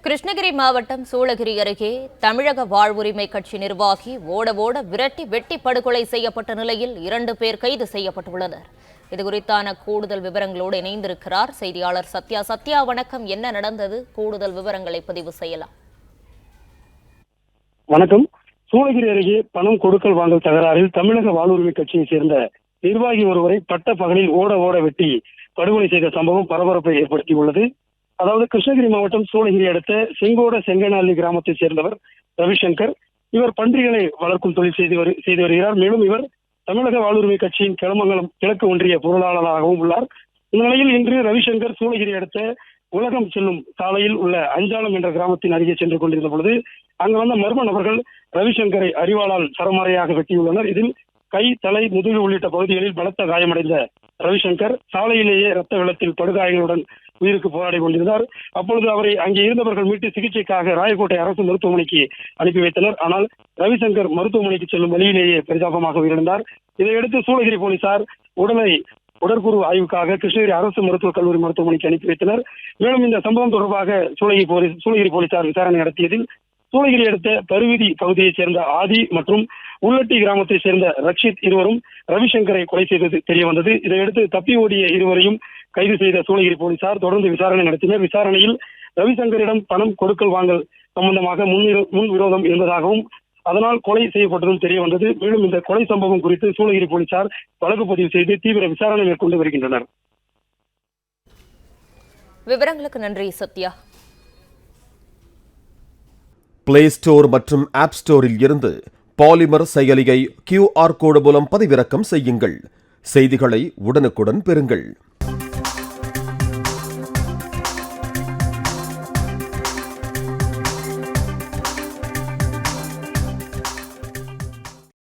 கிருஷ்ணகிரி மாவட்டம் சூளகிரி அருகே தமிழக வாழ்வுரிமை கட்சி நிர்வாகி ஓட விரட்டி வெட்டி படுகொலை செய்யப்பட்ட நிலையில் 2 பேர் கைது செய்யப்பட்டுள்ளனர். இதுகுறித்தான கூடுதல் விவரங்களோடு இணைந்திருக்கிறார் செய்தியாளர் சத்யா. சத்யா, வணக்கம். என்ன நடந்தது? கூடுதல் விவரங்களை பதிவு செய்யலாம். வணக்கம். சூளகிரி அருகே பணம் கொடுக்கல் வாங்கல் தகராறில் தமிழக வாழ்வுரிமை கட்சியை சேர்ந்த நிர்வாகி ஒருவரை பட்ட பகலில் ஓட வெட்டி படுகொலை செய்த சம்பவம் பரபரப்பை ஏற்படுத்தியுள்ளது. அதாவது கிருஷ்ணகிரி மாவட்டம் சூளகிரி அடுத்த செங்கோட செங்கனாலி கிராமத்தை சேர்ந்தவர் ரவிசங்கர். இவர் பன்றிகளை வளர்க்கும் தொழில் செய்து வருகிறார். மேலும் இவர் தமிழக வாழ்வுரிமை கட்சியின் கிளமங்கலம் கிழக்கு ஒன்றிய பொருளாளராகவும் உள்ளார். இந்த நிலையில் இன்று ரவிசங்கர் சூளகிரி அடுத்த உலகம் செல்லும் சாலையில் உள்ள அஞ்சாலம் என்ற கிராமத்தின் அருகே சென்று கொண்டிருந்த பொழுது அங்கு வந்த மர்ம நபர்கள் ரவிசங்கரை அரிவாளால் சரமாரியாக வெட்டியுள்ளனர். இதில் கை, தலை, முதுகு உள்ளிட்ட பகுதிகளில் பலத்த காயமடைந்த ரவிசங்கர் சாலையிலேயே ரத்த வெள்ளத்தில் படுகாயங்களுடன் உயிருக்கு போராடி கொண்டிருந்தார். அப்பொழுது அவரை அங்கே இருந்தவர்கள் மீட்டு சிகிச்சைக்காக ராயக்கோட்டை அரசு மருத்துவமனைக்கு அனுப்பி வைத்தனர். ஆனால் ரவிசங்கர் மருத்துவமனைக்கு செல்லும் வழியிலேயே பரிதாபமாக உயிரிழந்தார். இதையடுத்து சூளகிரி போலீசார் உடலை உடற்கூறு ஆய்வுக்காக கிருஷ்ணகிரி அரசு மருத்துவக் கல்லூரி மருத்துவமனைக்கு அனுப்பி வைத்தனர். மேலும் இந்த சம்பவம் தொடர்பாக சூளகிரி போலீசார் விசாரணை நடத்தியதில் சூளகிரி அடுத்த பருவிதி பகுதியைச் சேர்ந்த ஆதி மற்றும் உள்ளட்டி கிராமத்தை சேர்ந்த ரக்ஷித் இருவரும் ரவிசங்கரை கொலை செய்தது தெரியவந்தது. இதையடுத்து தப்பி ஓடிய இருவரையும் கைது செய்த சூளகிரி போலீசார் தொடர்ந்து விசாரணை நடத்தினர். விசாரணையில் ரவிசங்கரிடம் பணம் கொடுக்கல் வாங்கல் சம்பந்தமாக முன் விரோதம் இருந்ததாகவும் அதனால் கொலை செய்யப்பட்டதும் தெரிய வந்தது. மேலும் இந்த கொலை சம்பவம் குறித்து சூளகிரி போலீசார் வழக்கு பதிவு செய்து தீவிர விசாரணை மேற்கொண்டு வருகின்றனர். விவரங்களுக்கு நன்றி சத்யா. பிளே ஸ்டோர் மற்றும் ஆப் ஸ்டோரில் இருந்து பாலிமர் செயலியை QR கோடு மூலம் பதிவிறக்கம் செய்யுங்கள். செய்திகளை உடனுக்குடன் பெறுங்கள்.